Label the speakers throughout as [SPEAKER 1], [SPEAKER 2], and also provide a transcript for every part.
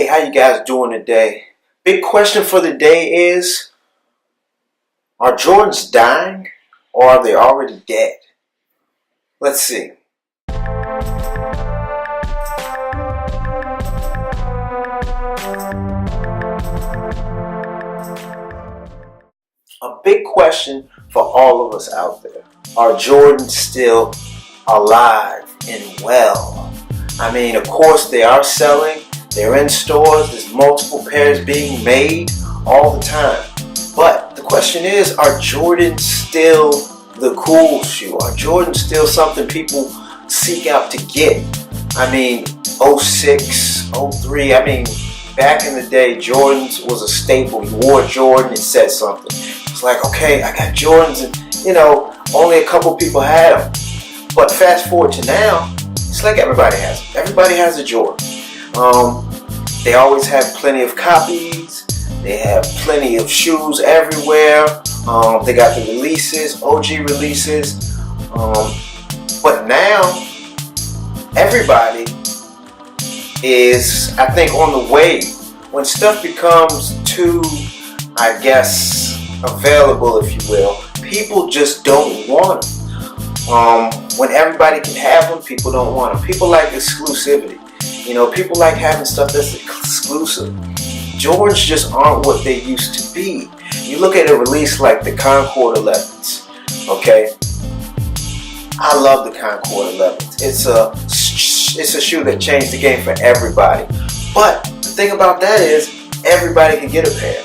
[SPEAKER 1] how you guys doing today? Big question for the day is, are Jordans dying or are they already dead? Let's see. A big question for all of us out there. Are Jordans still alive and well? I mean, of course they are selling. They're in stores. There's multiple pairs being made all the time. But the question is, are Jordans still the cool shoe? Are Jordans still something people seek out to get? I mean, 06, 03, I mean, back in the day, Jordans was a staple. You wore Jordan, it said something. It's like, okay, I got Jordans, and only a couple people had them. But fast forward to now, it's like everybody has them. Everybody has a Jordan. They always have plenty of copies. They have plenty of shoes everywhere. They got the releases, OG releases. But now, everybody is, I think, on the wave. When stuff becomes too, I guess, available, if you will, people just don't want them. When everybody can have them, people don't want them. People like exclusivity. People like having stuff that's exclusive. Jordans just aren't what they used to be. You look at a release like the Concord 11s, okay? I love the Concord 11s. It's a shoe that changed the game for everybody. But the thing about that is, everybody can get a pair.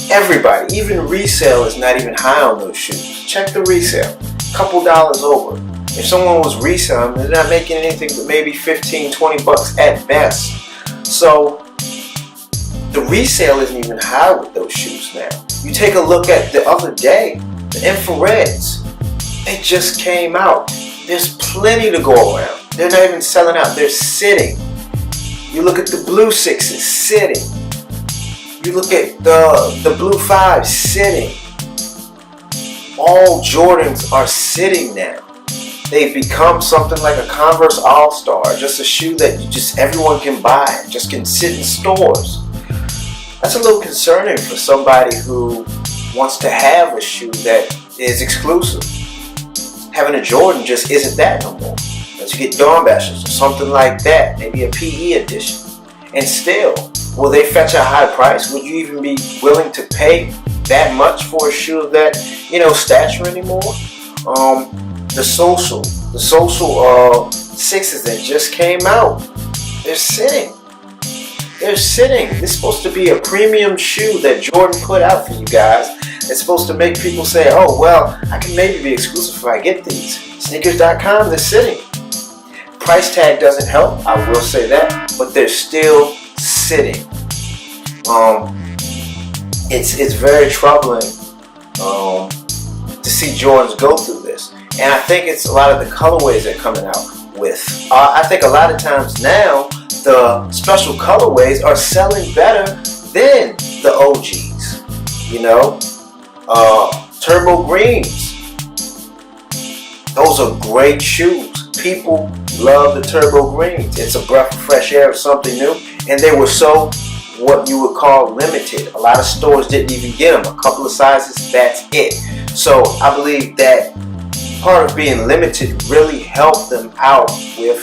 [SPEAKER 1] Everybody, even resale is not even high on those shoes. Check the resale, couple dollars over. If someone was reselling, they're not making anything but maybe 15, 20 bucks at best. So the resale isn't even high with those shoes now. You take a look at the other day, the infrareds, they just came out. There's plenty to go around. They're not even selling out, they're sitting. You look at the blue sixes, sitting. You look at the blue fives, sitting. All Jordans are sitting now. They've become something like a Converse All-Star, just a shoe that everyone can buy, just can sit in stores. That's a little concerning for somebody who wants to have a shoe that is exclusive. Having a Jordan just isn't that no more. Let's get Dawn Bashers or something like that, maybe a PE edition. And still, will they fetch a high price? Would you even be willing to pay that much for a shoe of that, stature anymore? The social sixes that just came out, they're sitting. They're sitting. This is supposed to be a premium shoe that Jordan put out for you guys. It's supposed to make people say, oh, well, I can maybe be exclusive if I get these. Sneakers.com, they're sitting. Price tag doesn't help, I will say that, but they're still sitting. It's very troubling to see Jordans go through this. And I think it's a lot of the colorways they're coming out with. I think a lot of times now, the special colorways are selling better than the OGs. Turbo Greens. Those are great shoes. People love the Turbo Greens. It's a breath of fresh air of something new. And they were so, what you would call, limited. A lot of stores didn't even get them. A couple of sizes, that's it. So I believe that part of being limited really helped them out with,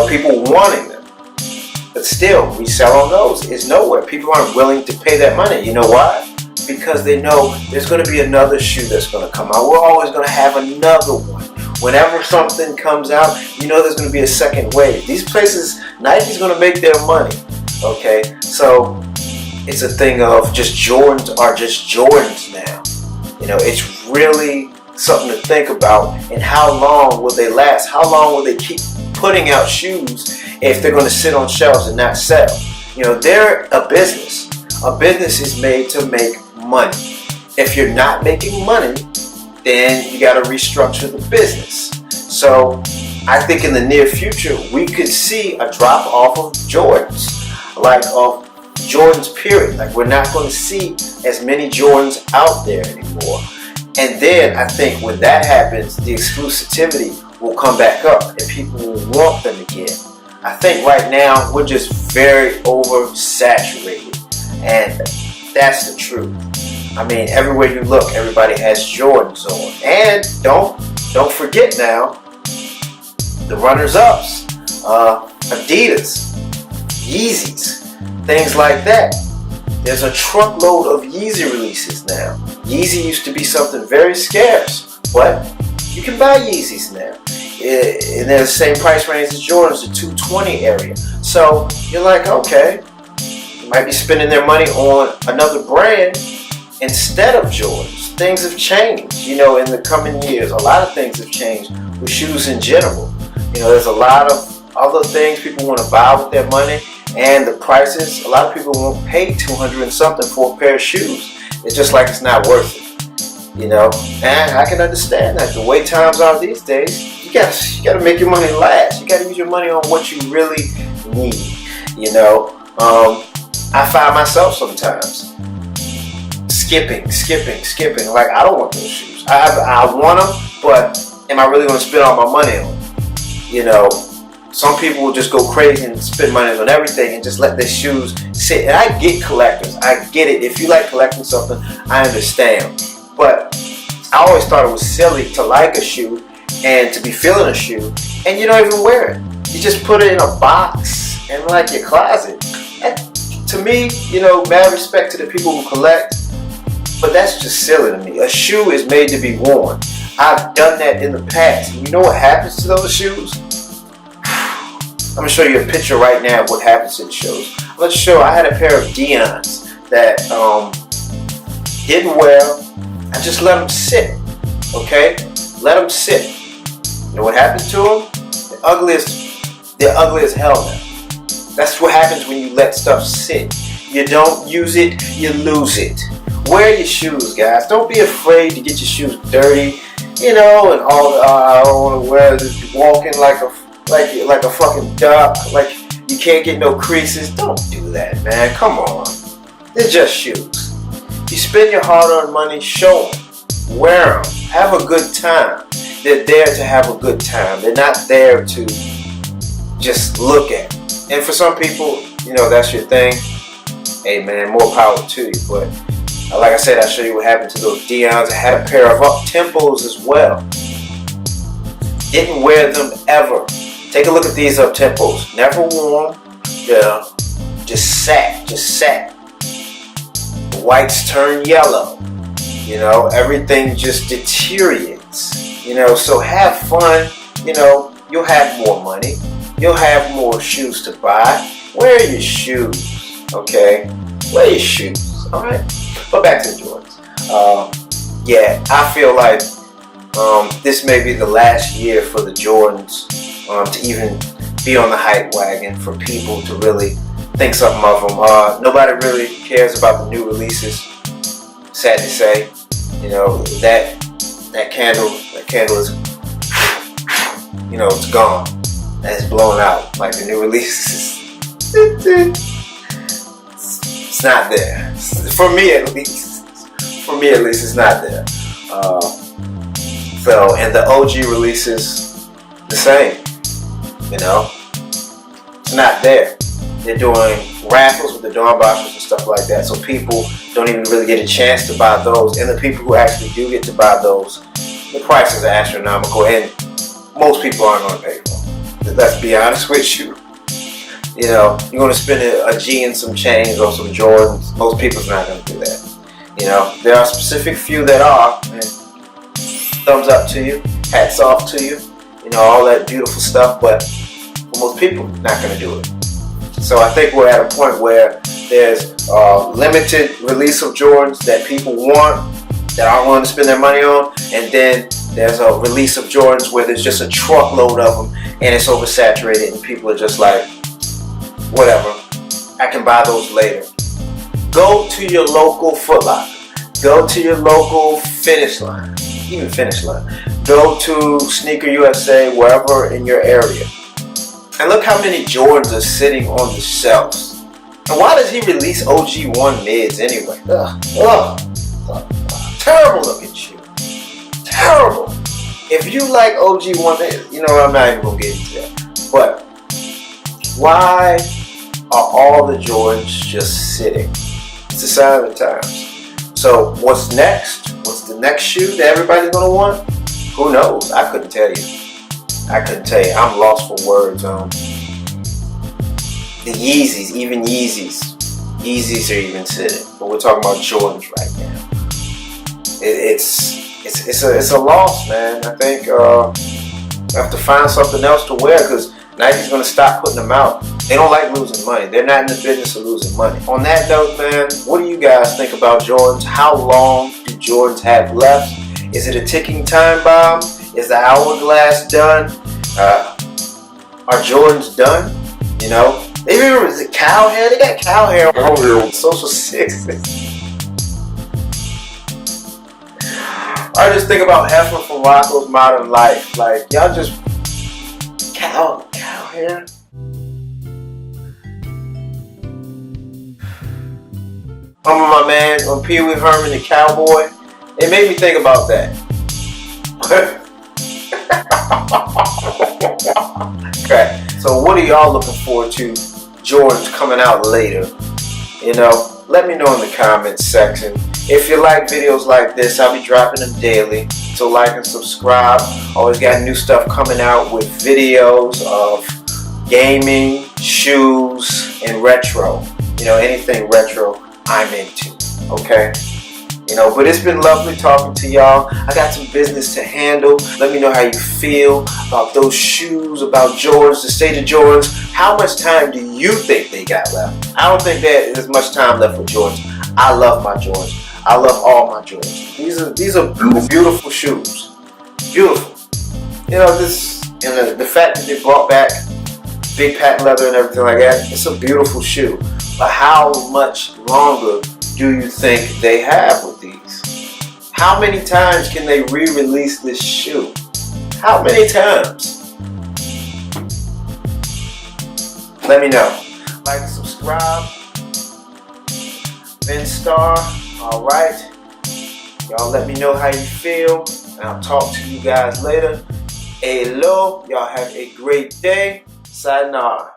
[SPEAKER 1] people wanting them. But still, resale on those is nowhere. People aren't willing to pay that money. You know why? Because they know there's going to be another shoe that's going to come out. We're always going to have another one. Whenever something comes out, there's going to be a second wave. These places, Nike's going to make their money. Okay? So it's a thing of just Jordans are just Jordans now. It's really something to think about. And how long will they last? How long will they keep putting out shoes if they're going to sit on shelves and not sell? They're a business. A business is made to make money. If you're not making money, then you got to restructure the business. So I think in the near future, we could see a drop off of Jordans, like of Jordans period. Like we're not going to see as many Jordans out there anymore. And then I think when that happens, the exclusivity will come back up and people will want them again. I think right now we're just very oversaturated. And that's the truth. I mean, everywhere you look, everybody has Jordans on. And don't forget now, the runners-ups, Adidas, Yeezys, things like that. There's a truckload of Yeezy releases now. Yeezy used to be something very scarce, but you can buy Yeezys now. And they're the same price range as Jordans, the 220 area. So you're like, okay, you might be spending their money on another brand instead of Jordans. Things have changed, in the coming years. A lot of things have changed with shoes in general. There's a lot of other things people want to buy with their money, and the prices, a lot of people won't pay $200 and something for a pair of shoes. It's just like it's not worth it. And I can understand that. The way times are these days, you gotta make your money last. You gotta use your money on what you really need. I find myself sometimes skipping. Like, I don't want those shoes. I want them, but am I really gonna spend all my money on them? Some people will just go crazy and spend money on everything and just let their shoes sit. And I get collectors. I get it. If you like collecting something, I understand. But I always thought it was silly to like a shoe and to be feeling a shoe and you don't even wear it. You just put it in a box in like your closet. And to me, mad respect to the people who collect, but that's just silly to me. A shoe is made to be worn. I've done that in the past. And you know what happens to those shoes? I'm going to show you a picture right now of what happens to the shoes. Let's show, I had a pair of Dion's that didn't wear. I just let them sit, okay? Let them sit. You know what happens to them? They're ugly as hell now. That's what happens when you let stuff sit. You don't use it, you lose it. Wear your shoes, guys. Don't be afraid to get your shoes dirty, and all. I don't want to wear this. Walking like a fucking duck. Like you can't get no creases. Don't do that, man. Come on. They're just shoes. You spend your hard-earned money, show them, wear them, have a good time. They're there to have a good time. They're not there to just look at. And for some people, that's your thing. Hey man, more power to you. But like I said, I'll show you what happened to those Dion's. I had a pair of up-tempos as well. Didn't wear them ever. Take a look at these up-tempos. Never worn. Yeah, just sat. The whites turn yellow. Everything just deteriorates. So have fun. You'll have more money. You'll have more shoes to buy. Wear your shoes, okay? Wear your shoes, all right? But back to the Jordans. I feel like this may be the last year for the Jordans to even be on the hype wagon for people to really think something of them. Nobody really cares about the new releases. Sad to say, that candle is, it's gone. It's blown out. Like the new releases, it's not there. For me at least, it's not there. And the OG releases, the same. It's not there. They're doing raffles with the Dawn Boxers and stuff like that, so people don't even really get a chance to buy those. And the people who actually do get to buy those, the prices are astronomical, and most people aren't going to pay for them. Let's be honest with you. You're going to spend a G and some chains or some Jordans. Most people's not going to do that. There are specific few that are. And thumbs up to you. Hats off to you. All that beautiful stuff. But for most people, not going to do it. So I think we're at a point where there's a limited release of Jordans that people want, that aren't willing to spend their money on, and then there's a release of Jordans where there's just a truckload of them and it's oversaturated and people are just like, whatever, I can buy those later. Go to your local Foot Locker. Go to your local Finish Line. Even Finish Line. Go to Sneaker USA, wherever in your area. And look how many Jordans are sitting on the shelves. And why does he release OG1 mids anyway? Terrible looking shoe. Terrible. If you like OG1 mids, I'm not even going to get into that. But why are all the Jordans just sitting. It's a sign of the times. So what's next? What's the next shoe that everybody's gonna want? Who knows? I couldn't tell you. I'm lost for words on the Yeezys, even Yeezys. Yeezys are even sitting, but we're talking about Jordans right now. It's a loss, man. I think I have to find something else to wear because Nike's gonna stop putting them out. They don't like losing money. They're not in the business of losing money. On that note, man, what do you guys think about Jordans? How long do Jordans have left? Is it a ticking time bomb? Is the hourglass done? Are Jordans done? You know? They remember the cow hair? They got cow hair on Social 6. I just think about Hefner from Rocco's Modern Life. Like, y'all just cow hair. Remember my man on Pee Wee Herman, the cowboy? It made me think about that. Okay, so what are y'all looking forward to? Jordans coming out later. You know, let me know in the comments section. If you like videos like this, I'll be dropping them daily. So like and subscribe. Always got new stuff coming out with videos of gaming, shoes, and retro. You know, anything retro I'm into. Okay? You know, but it's been lovely talking to y'all. I got some business to handle. Let me know how you feel about those shoes, about Jordans, the state of Jordans. How much time do you think they got left? I don't think there's much time left for Jordans. I love my Jordans. I love all my Jordans. These are beautiful shoes. Beautiful. You know, the fact that they brought back big patent leather and everything like that, it's a beautiful shoe. But how much longer do you think they have with these? How many times can they re-release this shoe? How many times? Let me know. Like and subscribe. Ben Star. Alright. Y'all let me know how you feel. And I'll talk to you guys later. Hello. Y'all have a great day. Sayonara.